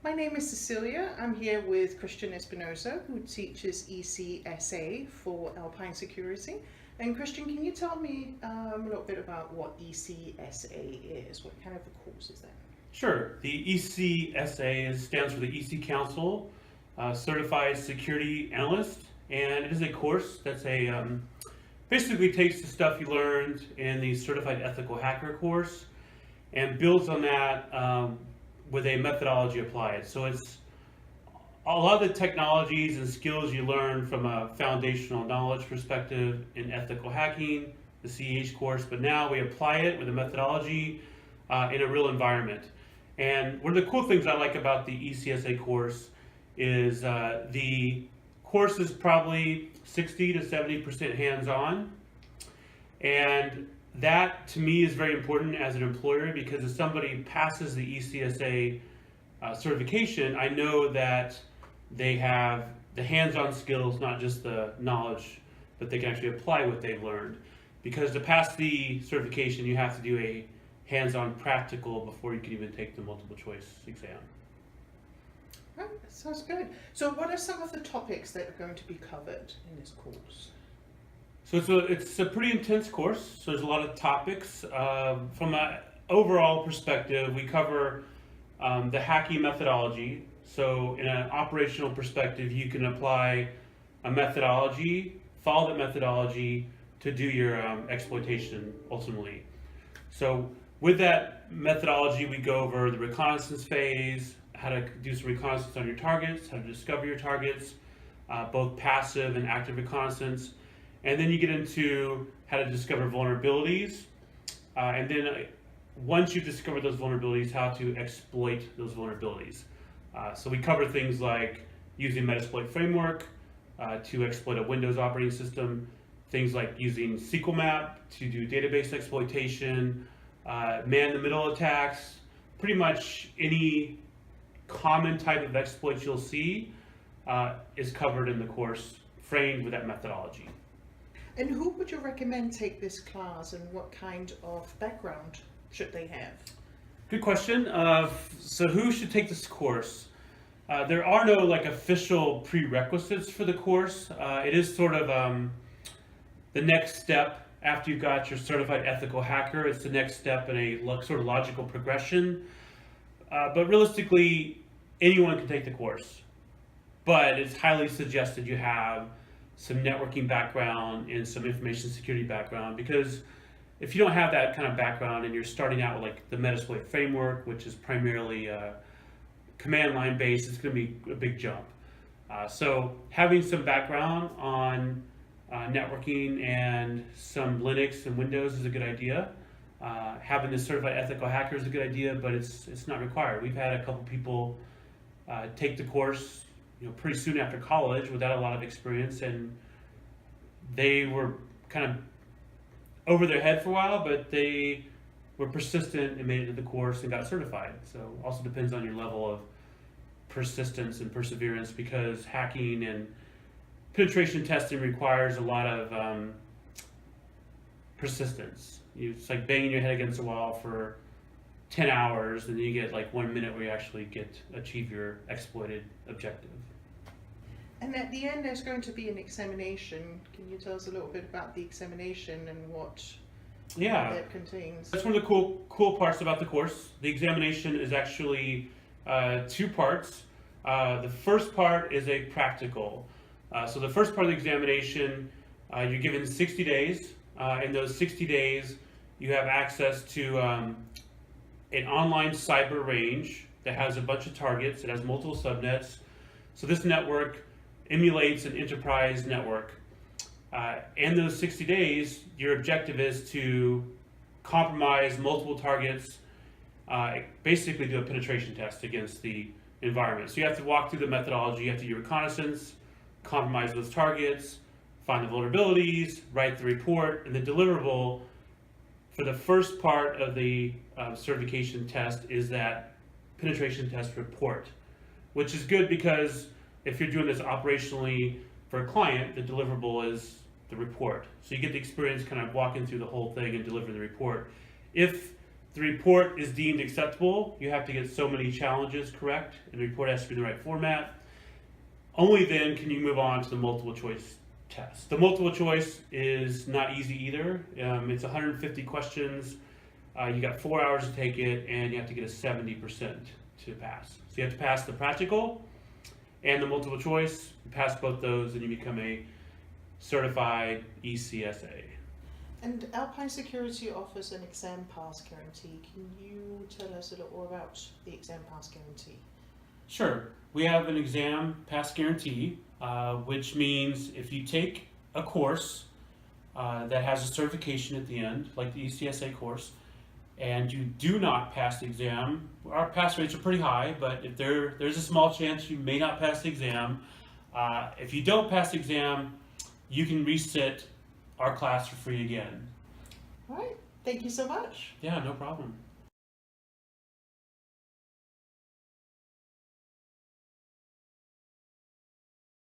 My name is Cecilia. I'm here with Christian Espinosa, who teaches ECSA for Alpine Security. And Christian, can you tell me a little bit about what ECSA is? What kind of a course is that? Sure. The ECSA stands for the EC-Council Certified Security Analyst, and it is a course that's basically takes the stuff you learned in the Certified Ethical Hacker course and builds on that with a methodology applied. So it's a lot of the technologies and skills you learn from a foundational knowledge perspective in ethical hacking, the CEH course, but now we apply it with a methodology in a real environment. And one of the cool things I like about the ECSA course is the course is probably 60 to 70% hands-on. And that to me is very important as an employer, because if somebody passes the ECSA certification, I know that they have the hands-on skills, not just the knowledge, but they can actually apply what they've learned. Because to pass the certification, you have to do a hands-on practical before you can even take the multiple choice exam. Oh, that sounds good. So what are some of the topics that are going to be covered in this course? So it's a pretty intense course. So there's a lot of topics. From an overall perspective, we cover the hacking methodology. So in an operational perspective, you can apply a methodology, follow that methodology to do your exploitation ultimately. So with that methodology, we go over the reconnaissance phase, how to do some reconnaissance on your targets, how to discover your targets, both passive and active reconnaissance. And then you get into how to discover vulnerabilities. And then once you've discovered those vulnerabilities, how to exploit those vulnerabilities. So we cover things like using Metasploit framework to exploit a Windows operating system, things like using SQL map to do database exploitation, man-in-the-middle attacks, pretty much any common type of exploits you'll see is covered in the course, framed with that methodology. And who would you recommend take this class, and what kind of background should they have? Good question. So who should take this course? There are no official prerequisites for the course. It is sort of the next step after you've got your certified ethical hacker. It's the next step in a sort of logical progression. But realistically, anyone can take the course. But it's highly suggested you have some networking background and some information security background, because if you don't have that kind of background and you're starting out with the Metasploit framework, which is primarily command line based, it's going to be a big jump. So having some background on networking and some Linux and Windows is a good idea. Having the certified ethical hacker is a good idea, but it's not required. We've had a couple people take the course pretty soon after college without a lot of experience, and they were kind of over their head for a while, but they were persistent and made it to the course and got certified. So also depends on your level of persistence and perseverance, because hacking and penetration testing requires a lot of persistence. It's like banging your head against a wall for 10 hours, and then you get 1 minute where you actually achieve your exploited objective. And at the end, there's going to be an examination. Can you tell us a little bit about the examination and what that contains? That's one of the cool parts about the course. The examination is actually 2 parts. The first part is a practical. So the first part of the examination, you're given 60 days. In those 60 days, you have access to an online cyber range that has a bunch of targets. It has multiple subnets. So this network emulates an enterprise network. In those 60 days, your objective is to compromise multiple targets, basically do a penetration test against the environment. So you have to walk through the methodology, you have to do reconnaissance, compromise those targets, find the vulnerabilities, write the report, and the deliverable for the first part of the certification test is that penetration test report, which is good because if you're doing this operationally for a client, the deliverable is the report. So you get the experience kind of walking through the whole thing and delivering the report. If the report is deemed acceptable, you have to get so many challenges correct, and the report has to be in the right format. Only then can you move on to the multiple choice test. The multiple choice is not easy either. It's 150 questions. You got 4 hours to take it, and you have to get a 70% to pass. So you have to pass the practical and the multiple choice. You pass both those, and you become a certified ECSA. And Alpine Security offers an exam pass guarantee. Can you tell us a little more about the exam pass guarantee? Sure. We have an exam pass guarantee, which means if you take a course that has a certification at the end, like the ECSA course, and you do not pass the exam, our pass rates are pretty high, but if there's a small chance you may not pass the exam. If you don't pass the exam, you can resit our class for free again. All right. Thank you so much. Yeah, no problem.